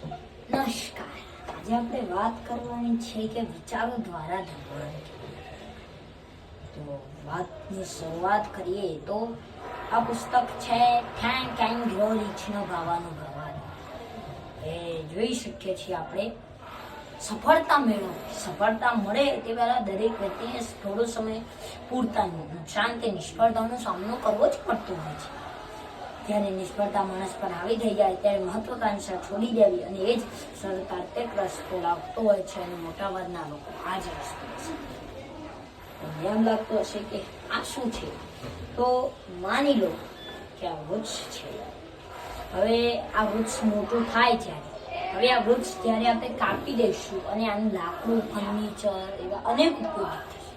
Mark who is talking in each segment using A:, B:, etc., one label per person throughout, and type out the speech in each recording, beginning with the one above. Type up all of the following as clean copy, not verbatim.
A: નમસ્કાર. આજે આપણે વાત કરવાની છે કે વિચારો દ્વારા ધનવાન. તો વાતની શરૂઆત કરીએ તો આ પુસ્તક છે થેન્ક એન્ડ ગ્રો રીચનો ગાવાનું ભગવાન. એ જોઈ શકીએ છીએ આપણે સફળતા મળે તે પહેલા દરેક વ્યક્તિને થોડો સમય પૂરતા નુકસાન કે નિષ્ફળતાનો સામનો કરવો જ પડતો હોય છે. જ્યારે નિષ્ફળતા માણસ પર આવી થઈ જાય ત્યારે મહત્વાકાંક્ષા છોડી દેવી અને એ જ સરળતાર્થક રસ્તો લાગતો હોય છે અને મોટાભાગના લોકો આ જ રસ્તો છે. એમ લાગતું હશે કે આ શું છે? તો માની લો કે આ વૃક્ષ છે. હવે આ વૃક્ષ મોટું થાય હવે આ વૃક્ષ જ્યારે આપણે કાપી દઈશું અને આનું લાકડું, ફર્નિચર એવા અનેક ઉપયોગ થશે,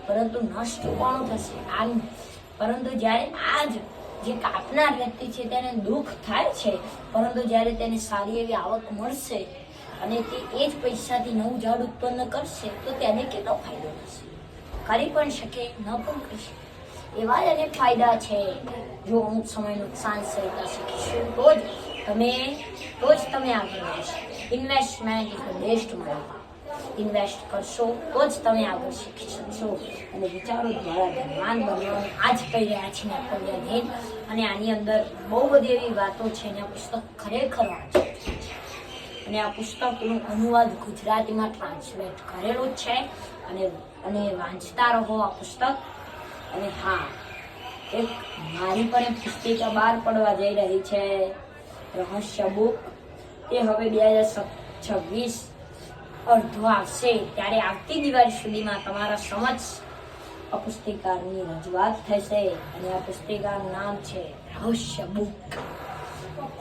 A: પરંતુ નષ્ટ કોણ થશે? આનું. પરંતુ જ્યારે આ જ જે કાપનાર વ્યક્તિ છે તેને દુઃખ થાય છે, પરંતુ જ્યારે તેને સારી એવી આવક મળશે અને તે એ જ પૈસાથી નવું ઝાડ ઉત્પન્ન કરશે તો તેને કેટલો ફાયદો થશે? કરી પણ શકે, ન પણ કરી શકે. એવા જ અનેક ફાયદા છે. જો અમુક સમય નુકસાન સહેતા શીખીશું તો જ તમે આગળ વધશો. Investment is the best money. Invest કરશો તો જ તમે આગળ શીખી શકશો અને વિચારો દ્વારા ધનવાન બનવાનું આ જ કહી રહ્યા છે નેપોલિયન. અને આની અંદર બહુ બધી એવી વાતો છે અને આ પુસ્તક ખરેખર વાંચવું છે. અને આ પુસ્તકનું અનુવાદ ગુજરાતીમાં ટ્રાન્સલેટ કરેલું જ છે અને વાંચતા રહો આ પુસ્તક. અને હા, એક મારી પણ એક પુસ્તિકા બહાર પડવા જઈ રહી છે, રહસ્ય બુક. તે હવે 2026 અડધો આવશે ત્યારે આવતી દિવાળી સુધીમાં તમારા સમક્ષ આ પુસ્તિકાની રજૂઆત થશે. અને આ પુસ્તિકાનું નામ છે રહસ્ય બુક.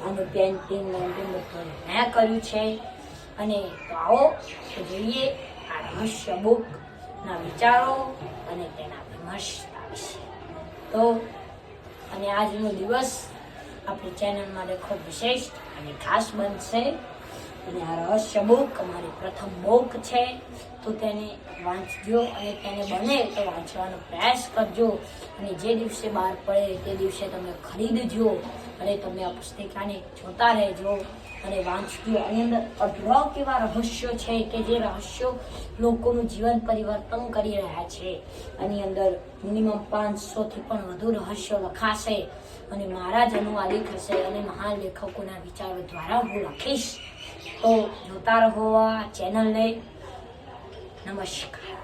A: આનું પેન્ટિંગ મેં કર્યું છે. અને તો આવો તો જોઈએ આ રહસ્ય બુકના વિચારો અને તેના વિમર્શતા વિશે. તો અને આજનો દિવસ આપણી ચેનલ માટે ખૂબ વિશેષ અને ખાસ બનશે. અને આ રહસ્ય બુક અમારી પ્રથમ બુક છે, તો તેને વાંચજો અને તેને બને તો વાંચવાનો પ્રયાસ કરજો. અને જે દિવસે બહાર પડે તે દિવસે તમે ખરીદજો અને તમે આ પુસ્તિકાને જોતા રહેજો અને વાંચજો. આની અંદર અઢળક એવા રહસ્યો છે કે જે રહસ્યો લોકોનું જીવન પરિવર્તન કરી રહ્યા છે. આની અંદર મિનિમમ 500થી પણ વધુ રહસ્યો લખાશે અને મારા જ અનુવાદિત હશે અને મહાન લેખકોના વિચારો દ્વારા હું લખીશ. તો જોતા રહો આ ચેનલને. નમસ્કાર.